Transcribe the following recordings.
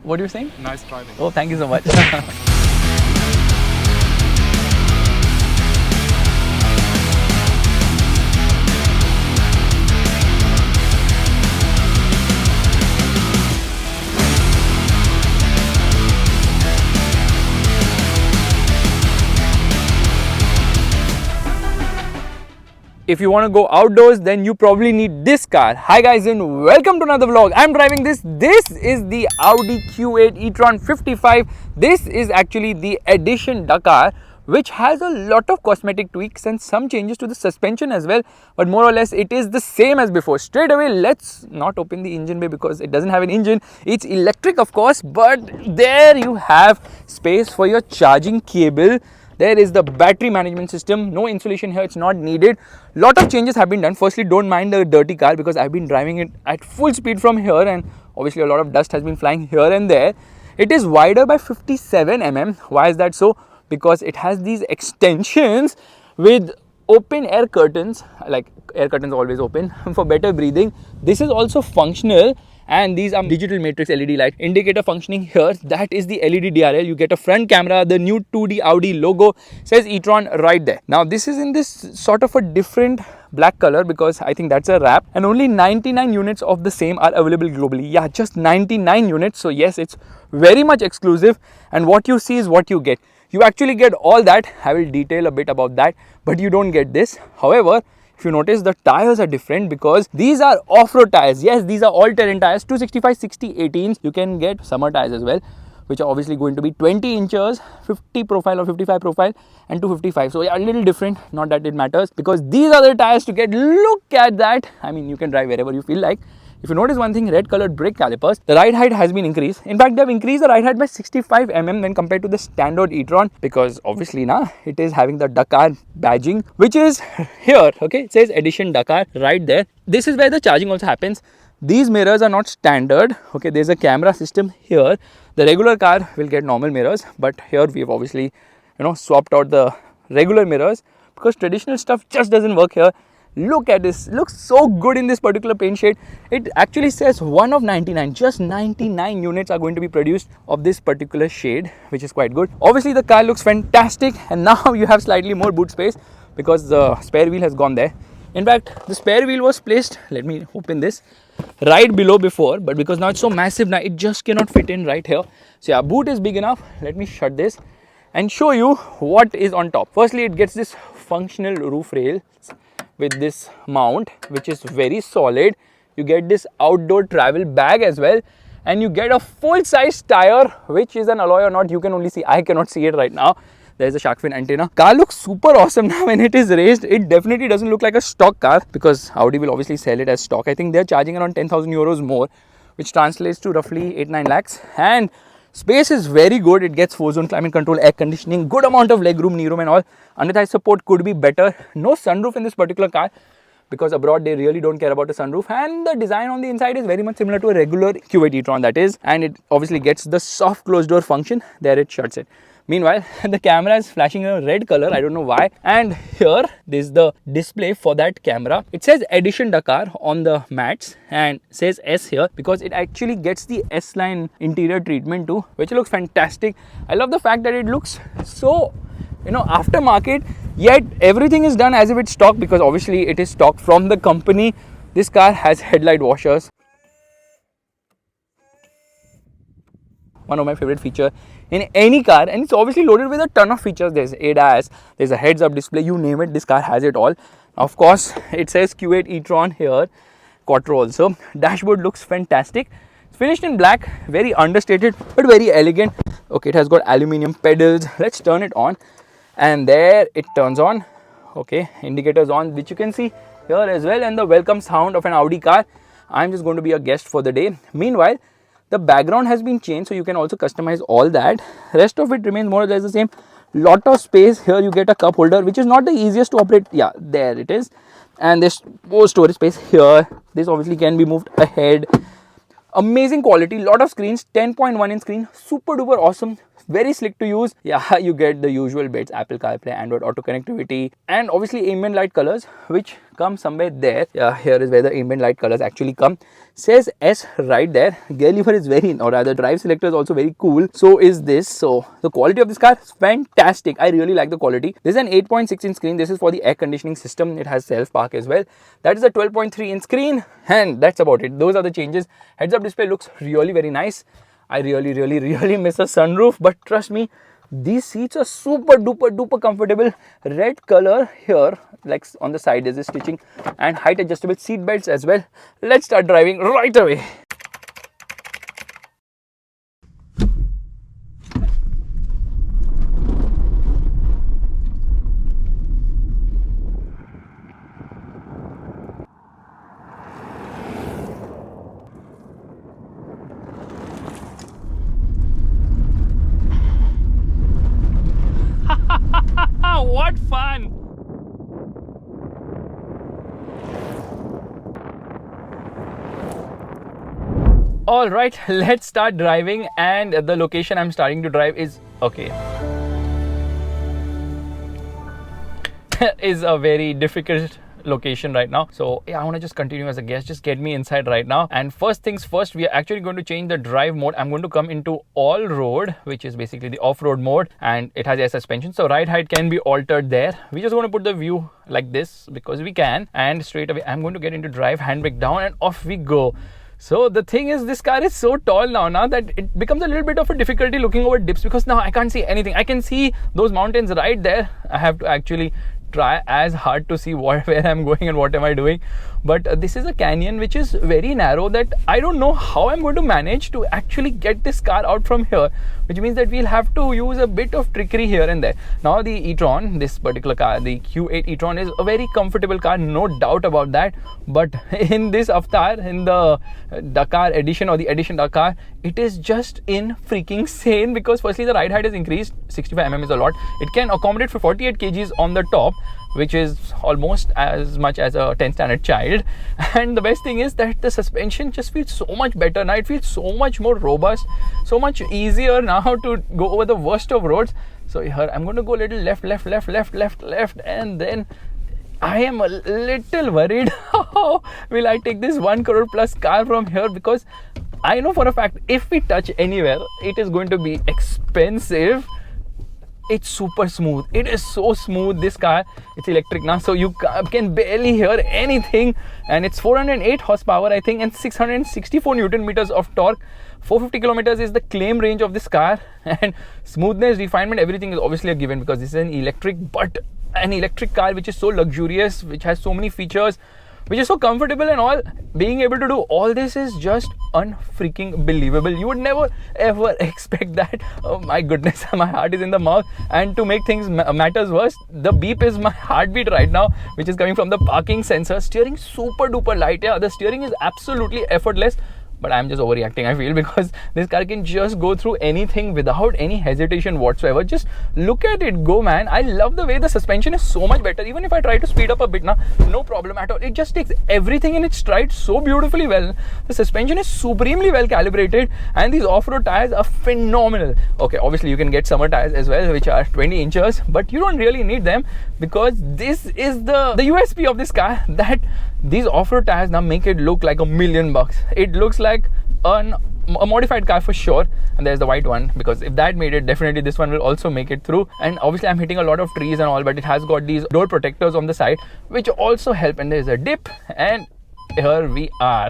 What are you saying? Nice driving. Oh, thank you so much. If you want to go outdoors, then you probably need this car. Hi guys and welcome to another vlog. I'm driving this. This is the Audi Q8 e-tron 55. This is actually the edition Dakar, which has a lot of cosmetic tweaks and some changes to the suspension as well. But more or less it is the same as before. Straight away, let's not open the engine bay because it doesn't have an engine. It's electric of course, but there you have space for your charging cable. There is the battery management system. No insulation here, it's not needed. Lot of changes have been done. Firstly, don't mind the dirty car because I've been driving it at full speed from here and obviously a lot of dust has been flying here and there. It is wider by 57 mm. Why is that so? Because it has these extensions with open air curtains, like air curtains always open for better breathing. This is also functional. And these are digital matrix LED light indicator functioning here. That is the LED DRL. You get a front camera, the new 2D Audi logo, says e-tron right there. Now this is in this sort of a different black color because I think that's a wrap, and only 99 units of the same are available globally. Yeah, just 99 units. So yes, it's very much exclusive, and what you see is what you get. You actually get all that. I will detail a bit about that, but you don't get this. However, if you notice, the tires are different because these are off-road tires. Yes, these are all-terrain tires, 265 60 18s. You can get summer tires as well, which are obviously going to be 20 inches, 50 profile or 55 profile and 255. So yeah, a little different, not that it matters because these are the tires to get. Look at that. I mean, you can drive wherever you feel like. If you notice one thing, red colored brake calipers, the ride height has been increased. In fact, they have increased the ride height by 65 mm when compared to the standard e-tron because obviously now it is having the Dakar badging, which is here. Okay, it says edition Dakar right there. This is where the charging also happens. These mirrors are not standard. Okay, there's a camera system here. The regular car will get normal mirrors, but here we have obviously, swapped out the regular mirrors because traditional stuff just doesn't work here. Look at this, looks so good in this particular paint shade. It actually says 1 of 99, just 99 units are going to be produced of this particular shade, which is quite good. Obviously the car looks fantastic, and now you have slightly more boot space because the spare wheel has gone there. In fact, the spare wheel was placed, let me open this, right below before, but because now it's so massive now it just cannot fit in right here. So yeah, boot is big enough. Let me shut this and show you what is on top. Firstly, it gets this functional roof rail with this mount, which is very solid. You get this outdoor travel bag as well, and you get a full size tire, which is an alloy or not you can only see. I cannot see it right now. There's a shark fin antenna. Car looks super awesome now when it is raised. It definitely doesn't look like a stock car because Audi will obviously sell it as stock. I think they're charging around 10,000 euros more, which translates to roughly 8-9 lakhs. And space is very good. It gets 4-zone climate control, air conditioning, good amount of legroom, knee room and all. Under-thigh support could be better. No sunroof in this particular car because abroad they really don't care about a sunroof, and the design on the inside is very much similar to a regular Q8 e-tron, that is, and it obviously gets the soft closed door function. There it shuts it. Meanwhile, the camera is flashing a red color, I don't know why. And here, this is the display for that camera. It says Edition Dakar on the mats and says S here because it actually gets the S-line interior treatment too, which looks fantastic. I love the fact that it looks so, aftermarket, yet everything is done as if it's stock because obviously it is stock from the company. This car has headlight washers. One of my favorite feature in any car, and it's obviously loaded with a ton of features. There's ADAS, there's a heads-up display, you name it, this car has it all. Of course, it says Q8 e-tron here, Quattro also. Dashboard looks fantastic. It's finished in black, very understated but very elegant. Okay, it has got aluminium pedals. Let's turn it on, and there it turns on. Okay, indicators on, which you can see here as well, and the welcome sound of an Audi car. I'm just going to be a guest for the day. Meanwhile, the background has been changed, so you can also customize all that. Rest of it remains more or less the same. Lot of space. Here you get a cup holder, which is not the easiest to operate. Yeah, there it is. And there's more storage space here. This obviously can be moved ahead. Amazing quality, lot of screens, 10.1 inch screen, super duper awesome. very slick to use. Yeah, you get the usual bits, Apple CarPlay, Android Auto connectivity, and obviously ambient light colors, which come somewhere there. Yeah, here is where the ambient light colors actually come. Says S right there. Gear lever is very, or rather drive selector is also very cool. So is this. So the quality of this car is fantastic. I really like the quality. This is an 8.6 inch screen. This is for the air conditioning system. It has self park as well. That is a 12.3 inch screen, and that's about it. Those are the changes. Heads up display looks really very nice. I really miss a sunroof, but trust me, these seats are super duper comfortable. Red color here, like on the side is the stitching, and height adjustable seat belts as well. Let's start driving right away. What fun! All right, let's start driving, and the location I'm starting to drive is is a very difficult location right now. So yeah, I want to just continue as a guest. Just get me inside right now. And first things first, we are actually going to change the drive mode. I'm going to come into all road, which is basically the off-road mode, and it has air suspension, so ride height can be altered there. We just want to put the view like this because we can, and straight away I'm going to get into drive, handbrake down, and off we go. So the thing is, this car is so tall now that it becomes a little bit of a difficulty looking over dips, because now I can't see anything. I can see those mountains right there. I have to actually try as hard to see where I'm going and what am I doing. But this is a canyon which is very narrow, that I don't know how I'm going to manage to actually get this car out from here, which means that we'll have to use a bit of trickery here and there. Now the e-tron, this particular car, the Q8 e-tron, is a very comfortable car, no doubt about that. But in this avatar, in the Dakar edition or the edition Dakar, it is just in freaking sane, because firstly the ride height is increased. 65 mm is a lot. It can accommodate for 48 kgs on the top, which is almost as much as a 10th standard child. And the best thing is that the suspension just feels so much better now. It feels so much more robust, so much easier now to go over the worst of roads. So here I'm going to go a little left, and then I am a little worried how will I take this 1 crore plus car from here, because I know for a fact if we touch anywhere, it is going to be expensive. It's super smooth. It is so smooth, this car. It's electric now, so you can barely hear anything, and it's 408 horsepower I think, and 664 Newton meters of torque. 450 kilometers is the claim range of this car, and smoothness, refinement, everything is obviously a given, because this is an electric, but an electric car which is so luxurious, which has so many features, which is so comfortable and all. Being able to do all this is just unfreaking believable. You would never ever expect that. Oh my goodness, my heart is in the mouth. And to make things matters worse, the beep is my heartbeat right now, which is coming from the parking sensor. Steering super duper light. Yeah, the steering is absolutely effortless. But I'm just overreacting, I feel, because this car can just go through anything without any hesitation whatsoever. Just look at it go, man. I love the way the suspension is so much better. Even if I try to speed up a bit now, no problem at all. It just takes everything in its stride so beautifully well. The suspension is supremely well calibrated, and these off-road tires are phenomenal. Okay, obviously you can get summer tires as well, which are 20 inches, but you don't really need them, because this is the USP of this car, that these off-road tires now make it look like $1 million. It looks like a modified car for sure. And there's the white one, because if that made it, definitely this one will also make it through. And obviously I'm hitting a lot of trees and all, but it has got these door protectors on the side, which also help. And there's a dip, and here we are.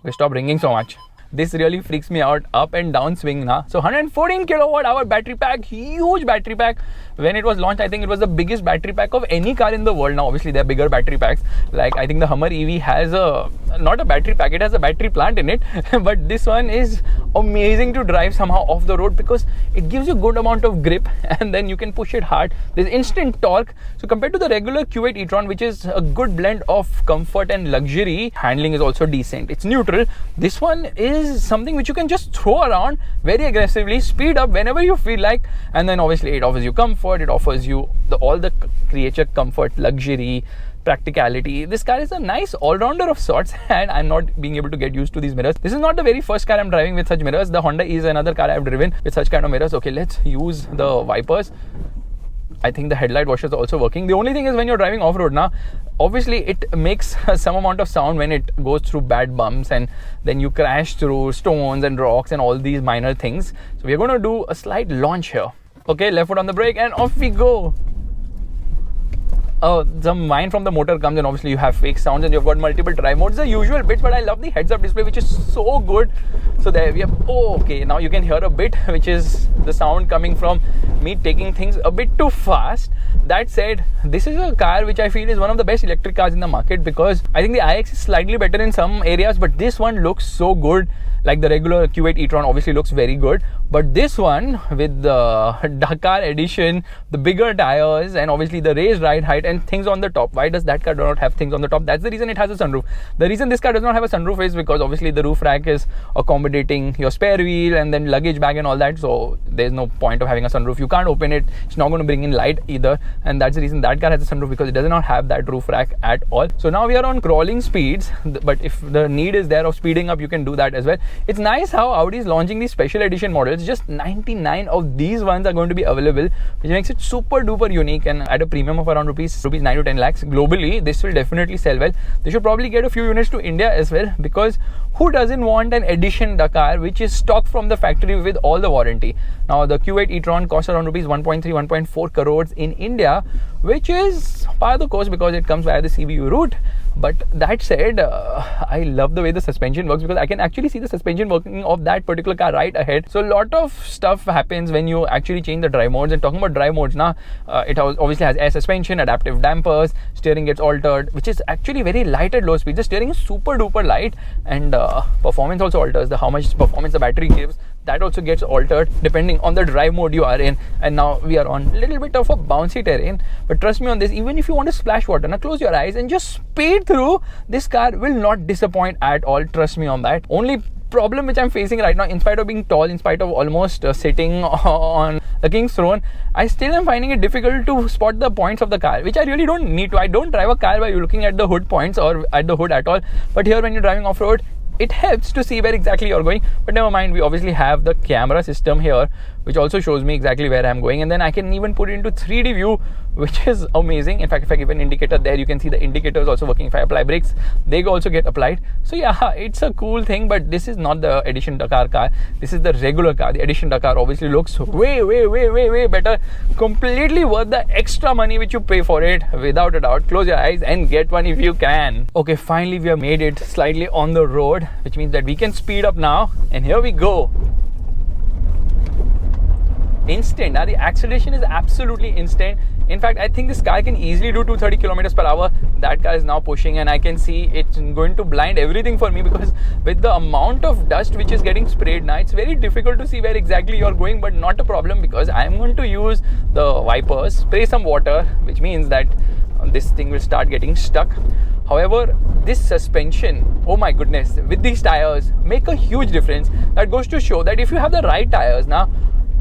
Okay, stop ringing so much. This really freaks me out, up and down swing now. So 114 kilowatt hour battery pack, huge battery pack. When it was launched, I think it was the biggest battery pack of any car in the world. Now obviously there are bigger battery packs, like I think the Hummer EV has not a battery pack, it has a battery plant in it. But this one is amazing to drive somehow off the road, because it gives you a good amount of grip, and then you can push it hard. There's instant torque. So compared to the regular Q8 e-tron, which is a good blend of comfort and luxury, handling is also decent. It's neutral. This one is something which you can just throw around very aggressively, speed up whenever you feel like, and then obviously it offers you comfort, it offers you all the creature comfort, luxury, practicality. This car is a nice all-rounder of sorts, and I'm not being able to get used to these mirrors. This is not the very first car I'm driving with such mirrors. The Honda is another car I've driven with such kind of mirrors. Okay, let's use the wipers. I think the headlight washer is also working. The only thing is when you're driving off-road now, obviously it makes some amount of sound when it goes through bad bumps, and then you crash through stones and rocks and all these minor things. So we're going to do a slight launch here. Okay, left foot on the brake and off we go. Some whine from the motor comes, and obviously you have fake sounds, and you've got multiple drive modes, the usual bits, but I love the heads-up display, which is so good. So there we have, okay, now you can hear a bit, which is the sound coming from me taking things a bit too fast. That said, this is a car which I feel is one of the best electric cars in the market, because I think the iX is slightly better in some areas, but this one looks so good. Like the regular Q8 e-tron obviously looks very good, but this one with the Dakar edition, the bigger tires, and obviously the raised ride height and things on the top. Why does that car do not have things on the top? That's the reason it has a sunroof. The reason this car does not have a sunroof is because obviously the roof rack is accommodating your spare wheel and then luggage bag and all that, so there's no point of having a sunroof. You can't open it, it's not going to bring in light either, and that's the reason that car has a sunroof, because it does not have that roof rack at all. So now we are on crawling speeds, but if the need is there of speeding up, you can do that as well. It's nice how Audi is launching these special edition models. Just 99 of these ones are going to be available, which makes it super duper unique, and at a premium of around rupees 9 to 10 lakhs globally, this will definitely sell well. They should probably get a few units to India as well, because who doesn't want an edition Dakar which is stock from the factory with all the warranty? Now the Q8 e-tron costs around rupees 1.3 1.4 crores in India, which is par the course because it comes via the CBU route. But that said, I love the way the suspension works, because I can actually see the suspension working of that particular car right ahead. So a lot of stuff happens when you actually change the drive modes. And talking about drive modes now, it obviously has air suspension, adaptive dampers, steering gets altered, which is actually very light at low speed. The steering is super duper light, and performance also alters. How much performance the battery gives, that also gets altered depending on the drive mode you are in. And now we are on a little bit of a bouncy terrain, but trust me on this, even if you want to splash water, now close your eyes and just speed through, this car will not disappoint at all. Trust me on that. Only problem which I'm facing right now, in spite of being tall, in spite of almost sitting on the king's throne, I still am finding it difficult to spot the points of the car, which I really don't need to. I don't drive a car by looking at the hood points or at the hood at all, but here when you're driving off-road, it helps to see where exactly you're going. But never mind, we obviously have the camera system here, which also shows me exactly where I'm going, and then I can even put it into 3D view, which is amazing. In fact, if I give an indicator there, you can see the indicators also working. If I apply brakes, they also get applied. So yeah, it's a cool thing, but this is not the Edition Dakar car. This is the regular car. The Edition Dakar obviously looks way better. Completely worth the extra money which you pay for it, without a doubt. Close your eyes and get one if you can. Okay, finally we have made it slightly on the road, which means that we can speed up now, and here we go. Instant. Now the acceleration is absolutely instant. In fact, I think this car can easily do 230 kilometers per hour. That car is now pushing, and I can see it's going to blind everything for me, because with the amount of dust which is getting sprayed now, it's very difficult to see where exactly you're going. But not a problem, because I'm going to use the wipers, spray some water, which means that this thing will start getting stuck. However, this suspension, oh my goodness, with these tires make a huge difference. That goes to show that if you have the right tires now,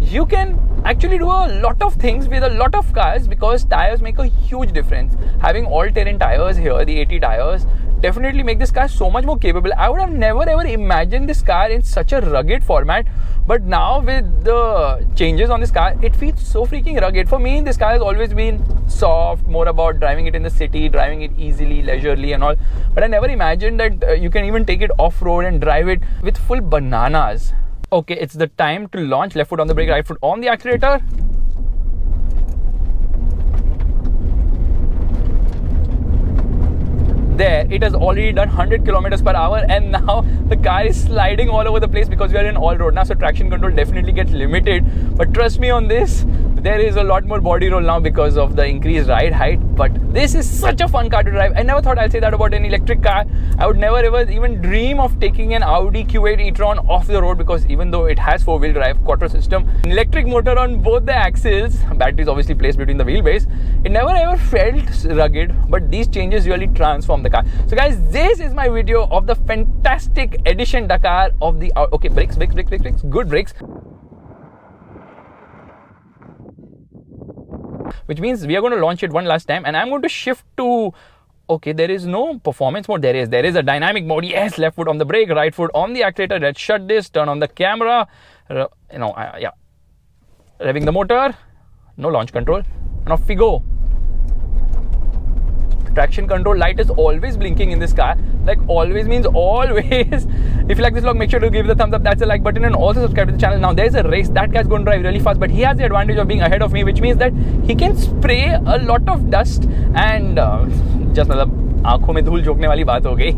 you can actually do a lot of things with a lot of cars, because tires make a huge difference. Having all-terrain tires here, the 80 tires, definitely make this car so much more capable. I would have never ever imagined this car in such a rugged format, but now with the changes on this car, it feels so freaking rugged. For me, this car has always been soft, more about driving it in the city, driving it easily, leisurely and all, but I never imagined that you can even take it off-road and drive it with full bananas. Okay, it's the time to launch. Left foot on the brake, right foot on the accelerator. There, it has already done 100 kilometers per hour, and now the car is sliding all over the place because we are in all road now, so traction control definitely gets limited. But trust me on this, there is a lot more body roll now because of the increased ride height. But this is such a fun car to drive. I never thought I'd say that about an electric car. I would never ever even dream of taking an Audi Q8 e-tron off the road, because even though it has 4-wheel drive, quattro system, an electric motor on both the axles, batteries obviously placed between the wheelbase, it never ever felt rugged, but these changes really transform the car. So guys, this is my video of the fantastic Edition Dakar of the okay, brakes, good brakes. Which means we are going to launch it one last time, and I'm going to shift to Okay, there is no performance mode. There is a dynamic mode. Yes, left foot on the brake, right foot on the accelerator. Let's shut this, turn on the camera. Yeah, revving the motor. No launch control, and off we go. Traction control light is always blinking in this car. Like always means always. If you like this vlog, make sure to give the thumbs up. That's the like button, and also subscribe to the channel. Now there's a race. That guy's going to drive really fast, but he has the advantage of being ahead of me, which means that he can spray a lot of dust and just मतलब आँखों में धूल झोंकने वाली बात हो गई.